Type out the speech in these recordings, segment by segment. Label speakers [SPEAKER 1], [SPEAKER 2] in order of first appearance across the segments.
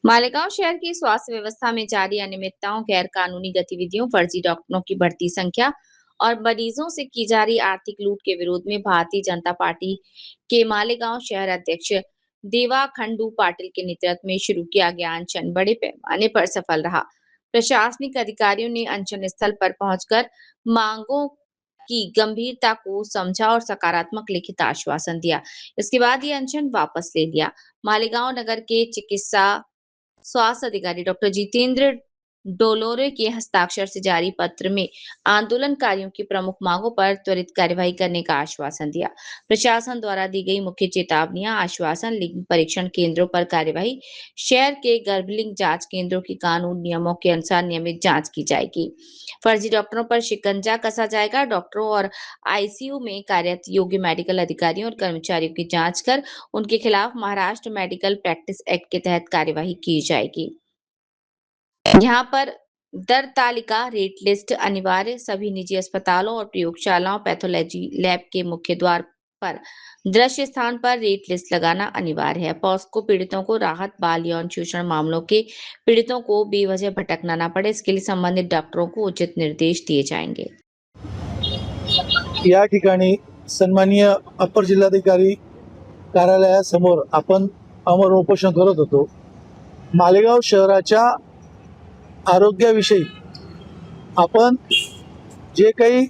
[SPEAKER 1] मालेगांव शहर की स्वास्थ्य व्यवस्था में जारी अनियमितताओं, गैर कानूनी गतिविधियों, फर्जी डॉक्टरों की बढ़ती संख्या और मरीजों से की जा रही आर्थिक लूट के विरोध में भारतीय जनता पार्टी के मालेगांव शहर अध्यक्ष देवा खंडू पाटिल के नेतृत्व में शुरू किया गया अनशन बड़े पैमाने पर सफल रहा। प्रशासनिक अधिकारियों ने अनशन स्थल पर पहुंचकर मांगों की गंभीरता को समझा और सकारात्मक लिखित आश्वासन दिया। इसके बाद ये अनशन वापस ले लिया। मालेगांव नगर के चिकित्सा स्वास्थ्य अधिकारी डॉक्टर जितेंद्र डोलोरे के हस्ताक्षर से जारी पत्र में आंदोलनकारियों की प्रमुख मांगों पर त्वरित कार्यवाही करने का आश्वासन दिया। प्रशासन द्वारा दी गई मुख्य चेतावनियां, आश्वासन, लिंग परीक्षण केंद्रों पर कार्यवाही, शहर के गर्भलिंग जांच केंद्रों की कानून नियमों के अनुसार नियमित जांच की जाएगी, फर्जी डॉक्टरों पर शिकंजा कसा जाएगा, डॉक्टरों और आईसीयू में कार्यरत योग्य मेडिकल अधिकारियों और कर्मचारियों की जांच कर उनके खिलाफ महाराष्ट्र मेडिकल प्रैक्टिस एक्ट के तहत कार्यवाही की जाएगी। यहाँ पर दर तालिका, रेट लिस्ट अनिवार्य, सभी निजी अस्पतालों और प्रयोगशालाओं, पैथोलॉजी लैब के मुख्य द्वार पर दृश्य स्थान पर रेट लिस्ट लगाना अनिवार्य है। पॉस्को पीड़ितों को राहत, बाल यौन शोषण मामलों के पीड़ितों को बेवजह भटकना न पड़े, इसके लिए संबंधित डॉक्टरों को उचित निर्देश दिए जाएंगे।
[SPEAKER 2] या ठिकाणी सन्माननीय अपर जिल्हाधिकारी कार्यालयासमोर आपण अमर उपोषण करत होतो। मालेगाव शहराच्या आरोग्याविषयी आपण जे काही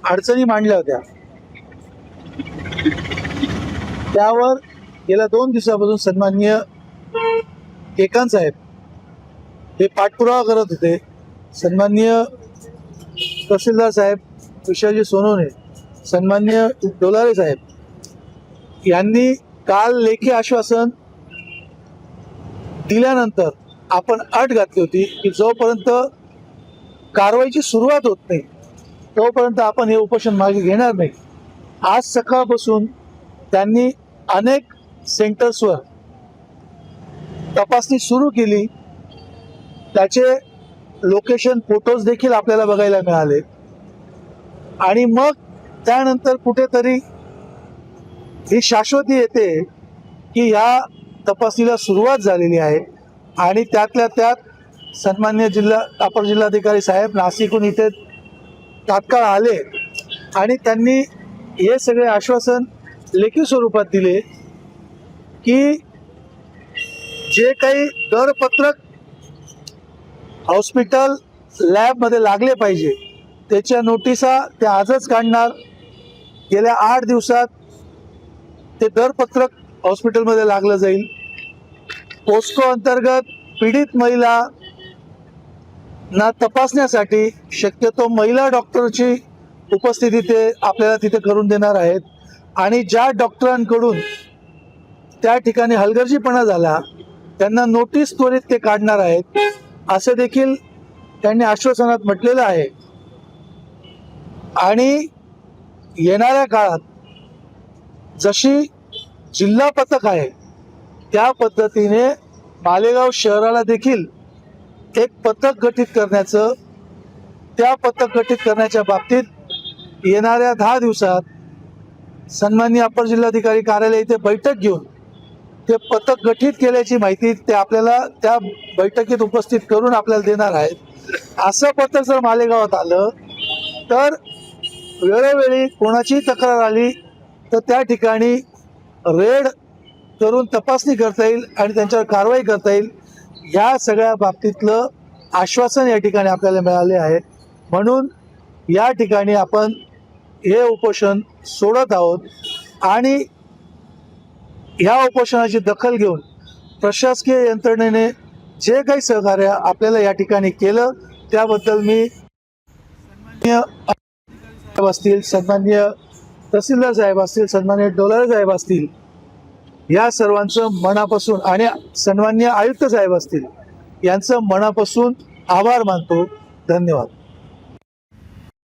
[SPEAKER 2] अडचणी मांडल्या होत्या त्यावर गेल्या 2 दिवसापासून सन्माननीय केकांत साहेब हे पाठपुरावा करत होते। सन्माननीय तहसीलदार साहेब विशालजी सोनवणे, सन्माननीय डोलारे साहेब यांनी काल लेखी आश्वासन दिल्यानंतर आपण अट घातली होती की जोपर्यंत कारवाईची सुरुवात होत नाही तोपर्यंत आपण हे उपोषण मागे घेणार नाही। आज सकाळपासून त्यांनी अनेक सेंटर्सवर तपासणी सुरू केली, त्याचे लोकेशन फोटोज देखील आपल्याला बघायला मिळाले आणि मग त्यानंतर कुठेतरी ही शाश्वती येते की या तपासणीला सुरुवात झालेली आहे आणि त्यातल्या त्यात सन्माननीय अपर जिल्हाधिकारी साहेब नाशिकहून इथे तात्काळ आले आणि त्यांनी हे सगळे आश्वासन लेखी स्वरूपात दिले की जे काही दरपत्रक हॉस्पिटल लॅबमध्ये लागले पाहिजे त्याच्या नोटिसा ते आजच काढणार। गेल्या 8 दिवसात ते दरपत्रक हॉस्पिटलमध्ये लागलं जाईल। पोस्को अंतर्गत पीडित महिला ना तपासण्यासाठी शक्यतो महिला डॉक्टरची उपस्थिती ते आपल्याला तिथे करून देणार आहेत आणि ज्या डॉक्टरांकडून त्या ठिकाणी हलगर्जीपणा झाला त्यांना नोटीस त्वरित ते काढणार आहेत असे देखील त्यांनी आश्वासनात म्हटलेलं आहे। आणि येणाऱ्या काळात जशी जिल्हा पथक आहे त्या पद्धतीने मालेगाव शहराला देखील एक पथक गठीत करण्याचं, त्या पथक गठीत करण्याच्या बाबतीत येणाऱ्या 10 दिवसात सन्माननीय अपर जिल्हाधिकारी कार्यालय इथे बैठक घेऊन ते पथक गठीत केल्याची माहिती ते आपल्याला त्या बैठकीत उपस्थित करून आपल्याला देणार आहेत। असं पथक जर मालेगावात आलं तर वेळोवेळी कोणाची तक्रार आली तर त्या ठिकाणी रेड करून तपासणी करता येईल आणि त्यांच्यावर कारवाई करता येईल। या सगळ्या बाबतीतलं आश्वासन या ठिकाणी आपल्याला मिळाले आहे, म्हणून या ठिकाणी आपण हे उपोषण सोडत आहोत आणि ह्या उपोषणाची दखल घेऊन प्रशासकीय यंत्रणेने जे काही सहकार्य आपल्याला या ठिकाणी केलं त्याबद्दल मी असतील, सन्माननीय तहसीलदार साहेब असतील, सन्माननीय डोलारे साहेब असतील, या सर्वांचं मनापासून आणि सन्माननीय आयुक्त साहेब असतील यांचं मनापासून आभार मानतो। धन्यवाद।